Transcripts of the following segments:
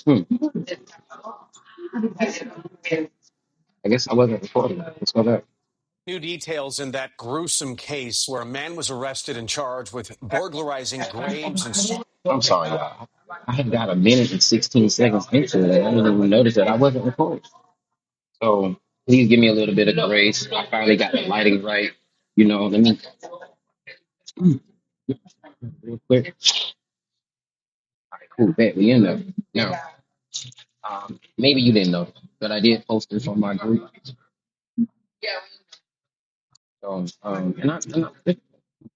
Hmm. I guess I wasn't recording. Let's go back. New details in that gruesome case where a man was arrested and charged with burglarizing graves and I'm sorry, y'all. I had got a minute and 16 seconds into it, and I didn't even notice that I wasn't recording. So please give me a little bit of grace. I finally got the lighting right. Let me real quick. All right, cool. Bet we in there. Now, maybe you didn't know, but I did post this on my group.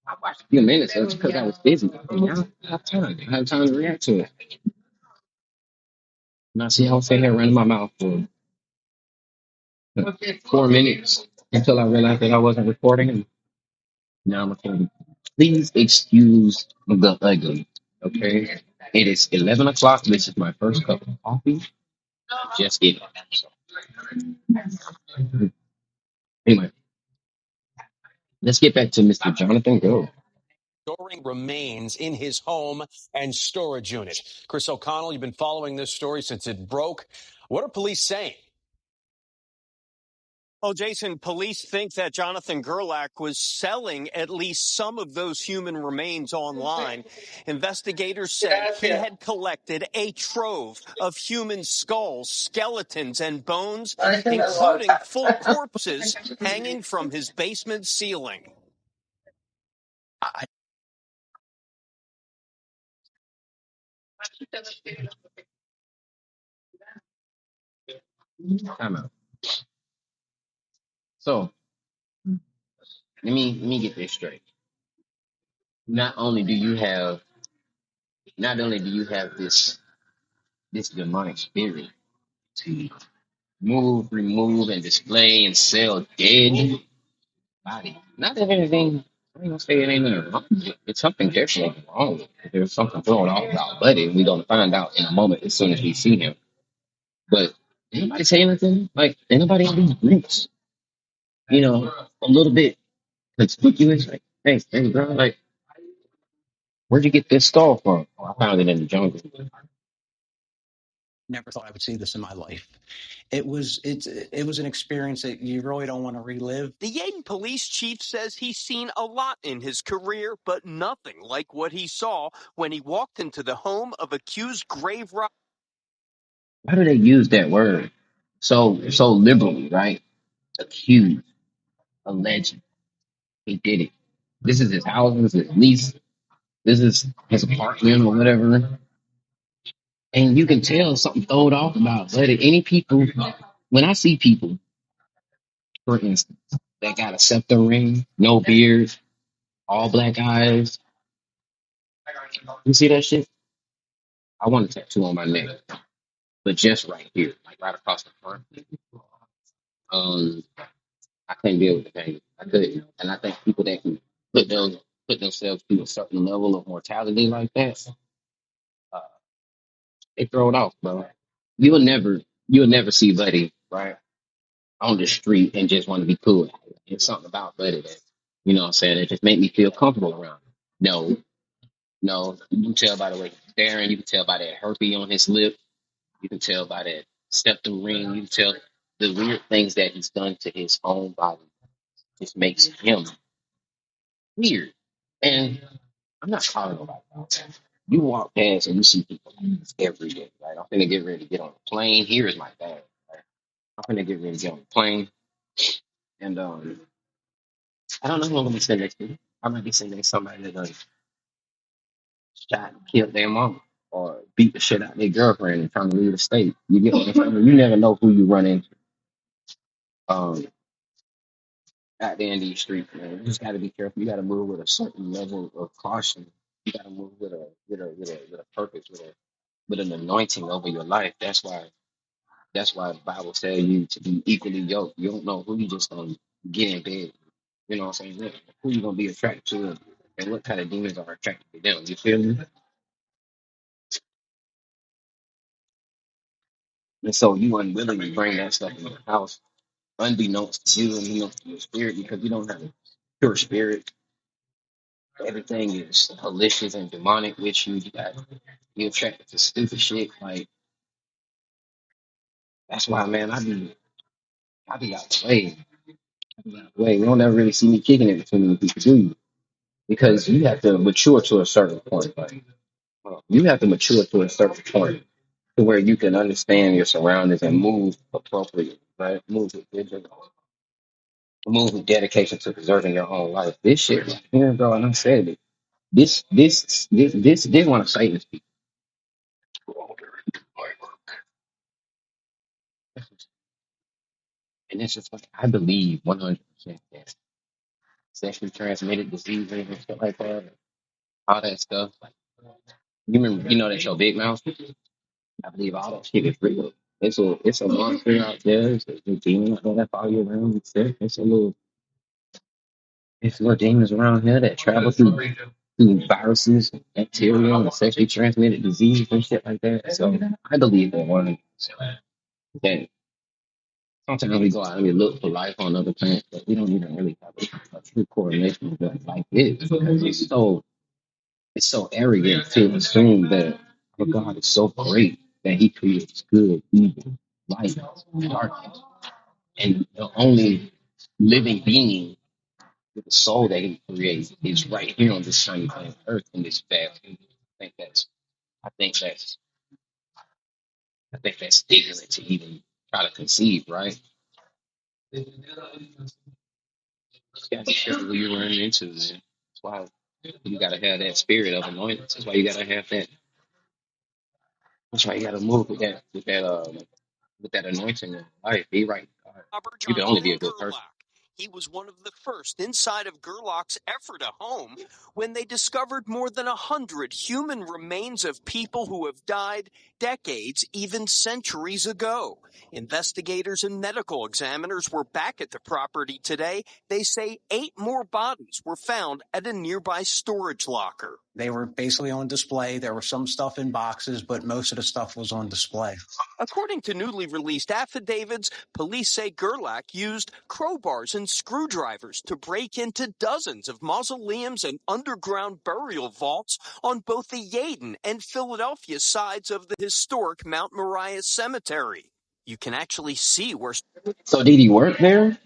I watched a few minutes of it because I was busy. And now I have time. I have time to react to it. And I see I was sitting here running my mouth for 4 minutes until I realized that I wasn't recording. And now I'm recording. Please excuse the ugly. Okay. It is 11 o'clock. This is my first cup of coffee. Just it. Anyway, let's get back to Mr. Jonathan Go. storing remains in his home and storage unit. Chris O'Connell, you've been following this story since it broke. What are police saying? Oh, Jason, police think that Jonathan Gerlach was selling at least some of those human remains online. Investigators say he had collected a trove of human skulls, skeletons, and bones, including full corpses hanging from his basement ceiling. Time out. So let me get this straight. Not only do you have not only do you have this demonic spirit to move, remove, and display and sell dead body. Not that anything, I ain't gonna say it ain't nothing wrong. It's something definitely wrong. There's something going on with our buddy. We're gonna find out in a moment as soon as we see him. But anybody say anything? Like anybody in these groups, a little bit conspicuous, like, hey, bro, like, where'd you get this skull from? Oh, I found it in the jungle. Never thought I would see this in my life. It was an experience that you really don't want to relive. The Yaden police chief says he's seen a lot in his career, but nothing like what he saw when he walked into the home of accused grave robbers. Why do they use that word so liberally, right? Accused, alleged, he did it. This is his house, this is his lease, this is his apartment or whatever. And you can tell something throwed off about it. Any people, when I see people, for instance, that got a scepter ring, no beard, all black eyes, you see that shit? I want a tattoo on my neck, but just right here, like right across the front. Um, I couldn't deal with the pain. I couldn't, and I think people that can put those put themselves through a certain level of mortality like that, uh, they throw it off, bro. You'll never see Buddy right on the street and just want to be cool. It's something about Buddy that what I'm saying. It just made me feel comfortable around him. No, no, you can tell by the way he's staring. You can tell by that herpes on his lip. You can tell by that septum ring. You can tell the weird things that he's done to his own body. Just makes him weird. And I'm not calling nobody out. You walk past and you see people like this every day, right? I'm finna get ready to get on the plane. Here is my bag. Right? I'm finna get ready to get on the plane. And I don't know who I'm gonna be sitting next to. I might be sitting next to somebody that done shot and killed their mama or beat the shit out of their girlfriend and trying to leave the state. You get what I'm saying? You never know who you run into um out there in these streets, man. You just gotta be careful. You gotta move with a certain level of caution. You gotta move with a purpose, with an anointing over your life. That's why the Bible tells you to be equally yoked. You don't know who you just gonna get in bed. You know what I'm saying? Who you gonna be attracted to and what kind of demons are attracted to them. You feel me? And so you unwillingly bring that stuff in your house, unbeknownst to you, unbeknownst to your spirit, because you don't have a pure spirit. Everything is malicious and demonic with you. You attracted to stupid shit. Like that's why, man, I be out the way. I be out the way. You don't ever really see me kicking it between the people, do you? Because you have to mature to a certain point. Like you have to mature to a certain point to where you can understand your surroundings and move appropriately, right? Move with vision, move with dedication to preserving your own life. This shit, right here, bro, and I said it. This one of Satan's people. And it's just like I believe 100% that sexually transmitted diseases and stuff like that, all that stuff. Like you remember, you know that show Big Mouth. I believe all that shit is real. It's a monster out there. It's a demon out there that follow you around. It's little demons around here that travel through viruses, bacteria, and sexually transmitted disease and shit like that. So I believe that one that sometimes we go out and we look for life on other planets, but we don't even really have a true correlation with what life is because it's so arrogant to assume that our God is so great that He creates good, evil, light, darkness, and the only living being with the soul that He creates is right here on this tiny planet Earth in this vast. I think that's I think that's I think that's ignorant to even try to conceive, right? You gotta be careful who you're running into, man. That's why you gotta have that spirit of anointings. That's why you gotta have that. That's why you gotta move with that anointing in life. Be right. God. Robert You can only be Jonathan a good person. Gerlach. He was one of the first inside of Gerlach's Ephrata home when they discovered more than 100 human remains of people who have died decades, even centuries ago. Investigators and medical examiners were back at the property today. They say 8 more bodies were found at a nearby storage locker. They were basically on display. There was some stuff in boxes, but most of the stuff was on display. According to newly released affidavits, police say Gerlach used crowbars and screwdrivers to break into dozens of mausoleums and underground burial vaults on both the Yeadon and Philadelphia sides of the historic Mount Moriah Cemetery. You can actually see where So did he work there?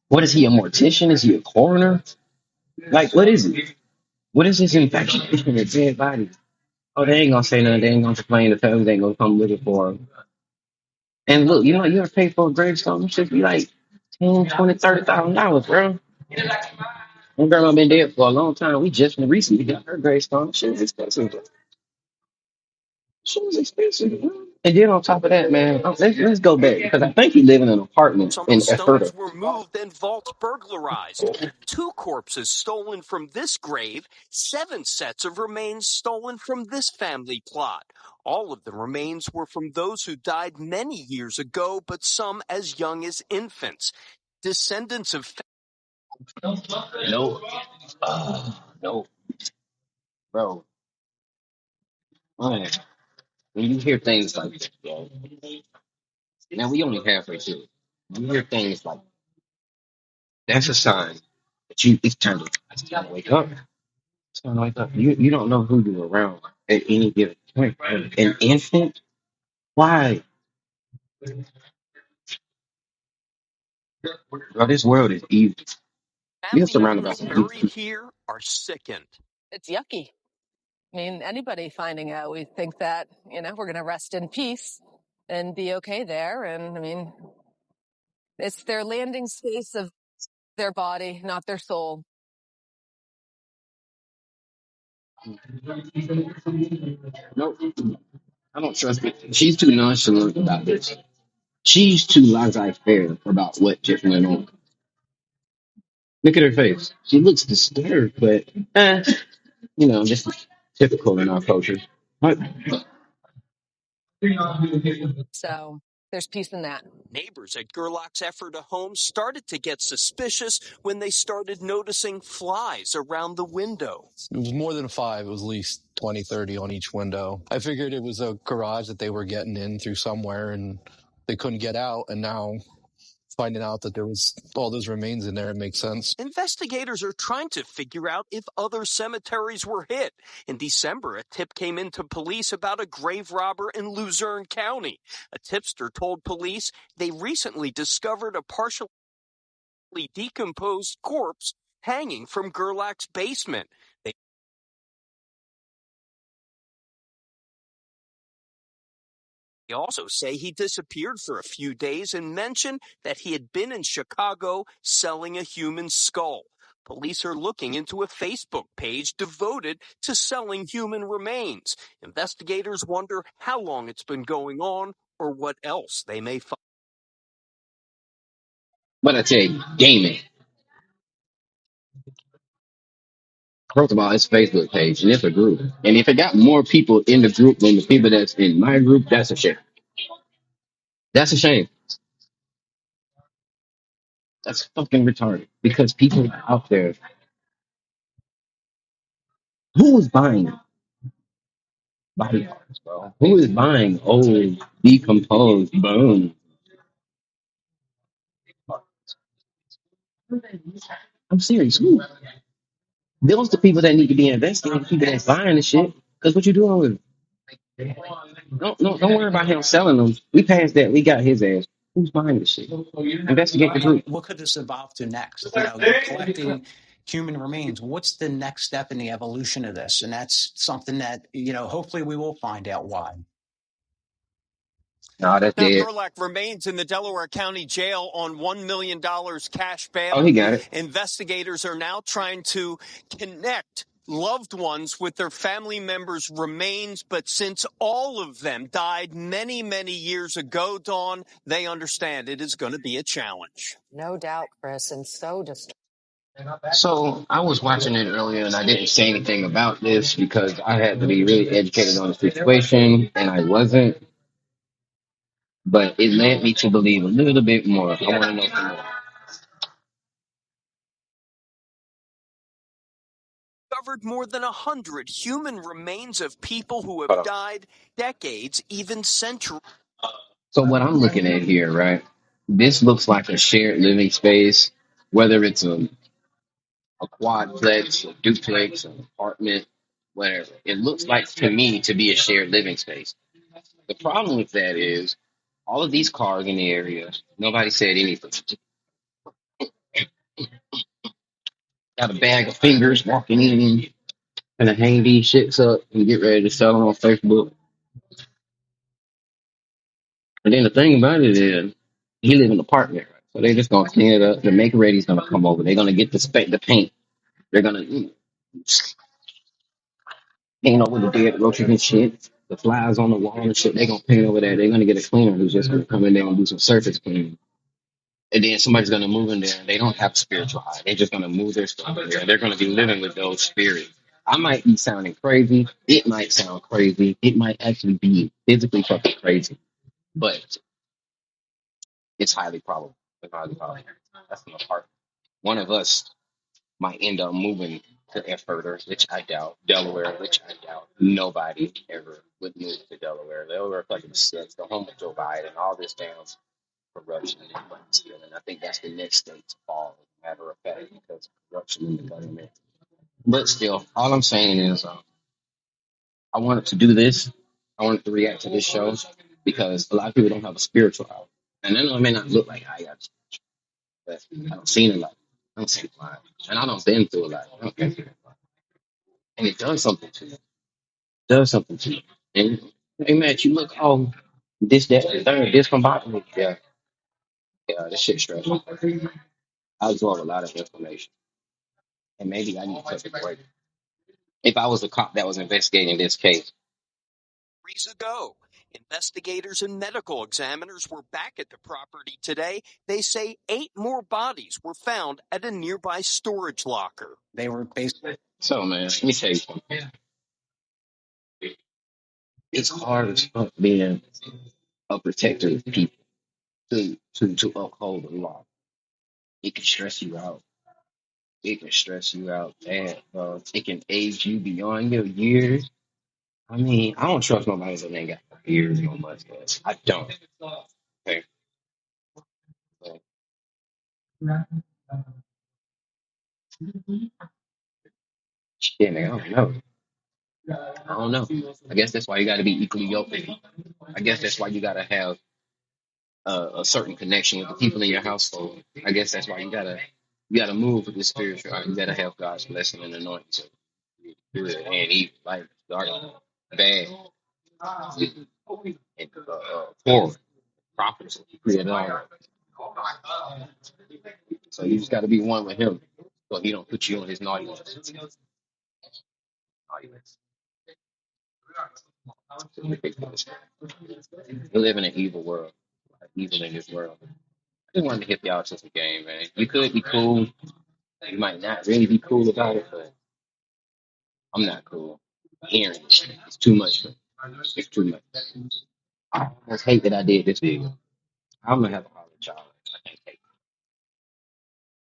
What is he, a mortician? Is he a coroner? Like, what is he? What is his infatuation with dead bodies? Oh, they ain't gonna say nothing. They ain't gonna complain. The family ain't gonna come looking for him. And look, you ever pay for a gravestone? It should be like 10, 20, $30,000, bro. My grandma been dead for a long time. We just recently got her gravestone. She was expensive. She was expensive. Bro. And then on top of that, man, let's go back because I think he live in an apartment some of the in stones Ephrata. were moved and vaults burglarized. 2 corpses stolen from this grave, 7 sets of remains stolen from this family plot. All of the remains were from those who died many years ago, but some as young as infants. Descendants of No, no, bro. Man, when you hear things like this, bro. Now we only halfway through. When you hear things like that's a sign that it's time to wake up. It's time to wake up. You don't know who you're around at any given point. An infant? Why? Bro, this world is evil. You're family surrounded by members some evil buried people. here are sickened. It's yucky. I mean, anybody finding out, we think that, we're going to rest in peace and be okay there. And I mean, it's their landing space of their body, not their soul. No, I don't trust it. She's too nonchalant about this. She's too laissez-faire about what just went on. Look at her face. She looks disturbed, but just typical in our culture. What? So there's peace in that. Neighbors at Gerlach's Ephrata home started to get suspicious when they started noticing flies around the window. It was more than 5. It was at least 20, 30 on each window. I figured it was a garage that they were getting in through somewhere and they couldn't get out. And now finding out that there was all those remains in there, it makes sense. Investigators are trying to figure out if other cemeteries were hit. In December, a tip came into police about a grave robber in Luzerne County. A tipster told police they recently discovered a partially decomposed corpse hanging from Gerlach's basement. They also say he disappeared for a few days and mentioned that he had been in Chicago selling a human skull. Police are looking into a Facebook page devoted to selling human remains. Investigators wonder how long it's been going on or what else they may find. But I tell you, gaming. First of all, it's a Facebook page and it's a group. And if it got more people in the group than the people that's in my group, that's a shame. That's a shame. That's fucking retarded. Because people out there, who is buying body parts, bro? Who is buying old, decomposed bones? I'm serious. Who? Those the people that need to be investigating, the people that's buying the shit. Because what you doing with it? Don't worry about him selling them. We passed that. We got his ass. Who's buying the shit? Investigate the Right. group. What could this evolve to next? You know, you're collecting human remains. What's the next step in the evolution of this? And that's something that, you know, hopefully we will find out why. Nah, that's Now, dead. Gerlach remains in the Delaware County Jail on $1 million cash Oh, bail. he got it. Investigators are now trying to connect loved ones with their family members' remains, but since all of them died many, many years ago, Dawn, they understand it is going to be a challenge. No doubt, Chris, and so So I was watching it earlier and I didn't say anything about this because I had to be really educated on the situation and I wasn't. But it led me to believe a little bit more. I want to know some more. Covered more than 100 human remains of people who have Hold on. died decades, even centuries. So what I'm looking at here, right? This looks like a shared living space, whether it's a quadplex, a duplex, an apartment, whatever. It looks like to me to be a shared living space. The problem with that is all of these cars in the area, nobody said anything. Got a bag of fingers walking in and hang these shits up and get ready to sell them on Facebook. And then the thing about it is, he live in an apartment, right? So they just gonna clean it up. The make ready's gonna come over. They're gonna get the paint. They're gonna paint over the dead roaches and shit. The flies on the wall and shit. They're gonna paint over that. They're gonna get a cleaner who's just gonna come in there and do some surface cleaning. And then somebody's gonna move in there and they don't have spiritual eye. They're just gonna move their stuff in there. They're gonna be living with those spirits. I might be sounding crazy. It might sound crazy. It might actually be physically fucking crazy. But it's highly probable. It's highly probable. That's my part. One of us might end up moving to Ephrata, which I doubt. Delaware, which I doubt. Nobody ever would move to Delaware. Delaware fucking sucks. The home of Joe Biden, all this damn corruption and money stealing. I think that's the next state to fall, as a matter of fact, because of corruption in the government. But still, all I'm saying is I wanted to do this. I wanted to react to this show because a lot of people don't have a spiritual eye. And I know it may not look like I got, but I don't seen a lot. I don't see a lot. And I don't been through a lot. I don't been through a lot. And it does something to you. It does something to you. And hey Matt, you look all this, that, and third, discombobulated. Yeah, yeah, this shit stressful. I absorb a lot of information. And maybe I need to take a break. If I was a cop that was investigating this case. Years ago, investigators and medical examiners were back at the property today. They say 8 more bodies were found at a nearby storage locker. They were basically So man, let me tell you something. It's hard as fuck being a protector of people to uphold the law. It can stress you out. It can stress you out bad, bro. It can age you beyond your years. I mean, I don't trust nobody that ain't got no beard, no mustache. I don't. Okay. Shit, man, I don't know. I don't know. I guess that's why you got to be equally yoked. I guess that's why you got to have a certain connection with the people in your household. I guess that's why you gotta move with the spiritual. You gotta have God's blessing and anointing. So good and evil, like dark, bad, and poor, prophets, and all that. So you just gotta be one with Him, so He don't put you on His naughty list. We live in an evil world, evil in this world. I just wanted to hit y'all to some game, man. You could be cool. You might not really be cool about it, but I'm not cool. Hearing it, it's too much for me. It's too much. I almost hate that I did this video. I'm gonna have a heart child.